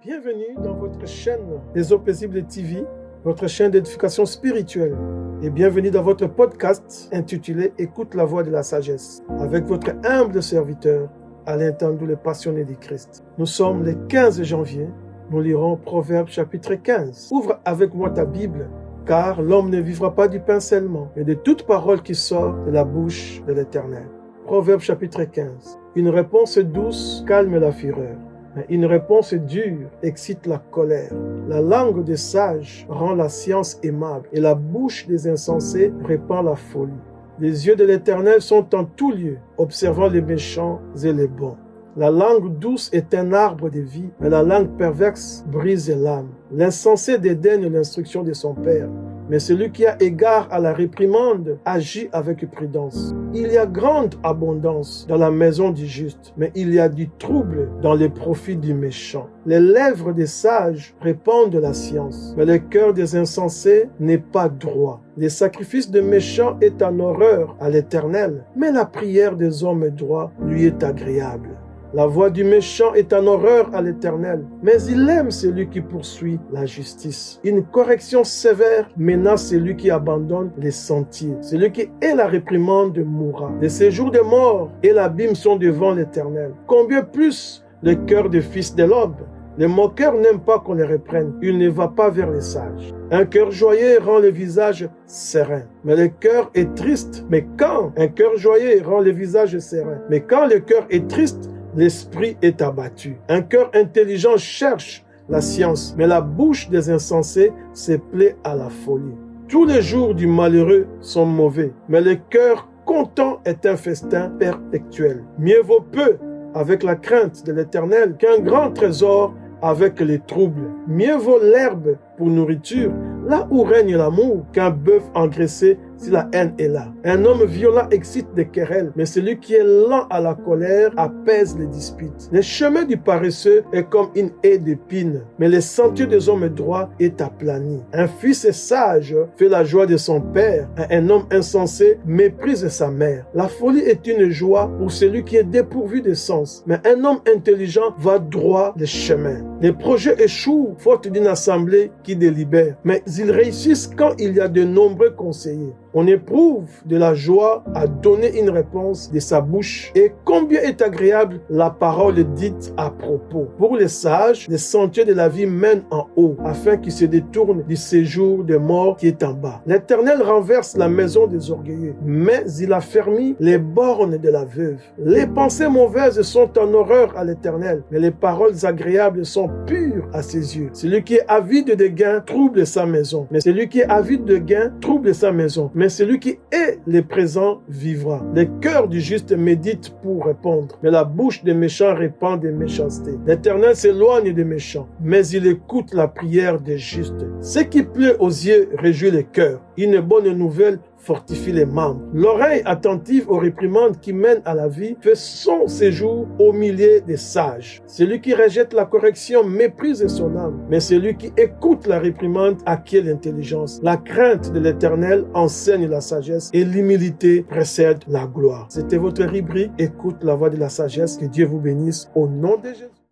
Bienvenue dans votre chaîne des Eaux Paisibles TV, votre chaîne d'édification spirituelle. Et bienvenue dans votre podcast intitulé « Écoute la voix de la sagesse » avec votre humble serviteur, Alain Tandou, le passionné du Christ. Nous sommes le 15 janvier, nous lirons Proverbes chapitre 15. Ouvre avec moi ta Bible, car l'homme ne vivra pas du pain seulement, mais de toute parole qui sort de la bouche de l'Éternel. Proverbes chapitre 15. Une réponse douce calme la fureur, mais une réponse dure excite la colère. La langue des sages rend la science aimable, et la bouche des insensés répand la folie. Les yeux de l'Éternel sont en tout lieu, observant les méchants et les bons. La langue douce est un arbre de vie, mais la langue perverse brise l'âme. L'insensé dédaigne l'instruction de son père, mais celui qui a égard à la réprimande agit avec prudence. Il y a grande abondance dans la maison du juste, mais il y a du trouble dans les profits du méchant. Les lèvres des sages répandent la science, mais le cœur des insensés n'est pas droit. Les sacrifices des méchants est en horreur à l'Éternel, mais la prière des hommes droits lui est agréable. La voix du méchant est en horreur à l'Éternel, mais il aime celui qui poursuit la justice. Une correction sévère menace celui qui abandonne les sentiers. Celui qui hait la réprimande mourra. Les séjours des morts et l'abîme sont devant l'Éternel. Combien plus le cœur des fils de l'aube? Les moqueurs n'aiment pas qu'on les reprenne. Il ne va pas vers les sages. Un cœur joyeux rend le visage serein, mais le cœur est triste. Mais quand un cœur joyeux rend le visage serein, mais quand le cœur est triste, l'esprit est abattu. Un cœur intelligent cherche la science, mais la bouche des insensés se plaît à la folie. Tous les jours du malheureux sont mauvais, mais le cœur content est un festin perpétuel. Mieux vaut peu avec la crainte de l'Éternel qu'un grand trésor avec les troubles. Mieux vaut l'herbe pour nourriture, là où règne l'amour, qu'un bœuf engraissé si la haine est là. Un homme violent excite des querelles, mais celui qui est lent à la colère apaise les disputes. Le chemin du paresseux est comme une haie d'épines, mais le sentier des hommes droits est aplani. Un fils sage fait la joie de son père, un homme insensé méprise sa mère. La folie est une joie pour celui qui est dépourvu de sens, mais un homme intelligent va droit le chemin. Les projets échouent faute d'une assemblée qui délibère, mais ils réussissent quand il y a de nombreux conseillers. On éprouve de la joie à donner une réponse de sa bouche, et combien est agréable la parole dite à propos. Pour les sages, les sentiers de la vie mènent en haut, afin qu'ils se détournent du séjour des morts qui est en bas. L'Éternel renverse la maison des orgueilleux, mais il affermit les bornes de la veuve. Les pensées mauvaises sont en horreur à l'Éternel, mais les paroles agréables sont pures à ses yeux. Celui qui est avide de gain trouble sa maison, mais celui qui est avide de gain trouble sa maison. Mais celui qui est le présent vivra. Le cœur du juste médite pour répondre, mais la bouche des méchants répand des méchancetés. L'Éternel s'éloigne des méchants, mais il écoute la prière des justes. Ce qui plaît aux yeux réjouit le cœur. Une bonne nouvelle fortifie les membres. L'oreille attentive aux réprimandes qui mènent à la vie fait son séjour au milieu des sages. Celui qui rejette la correction méprise son âme, mais celui qui écoute la réprimande acquiert l'intelligence. La crainte de l'Éternel enseigne la sagesse et l'humilité précède la gloire. C'était votre rubrique Écoute la voix de la sagesse. Que Dieu vous bénisse au nom de Jésus.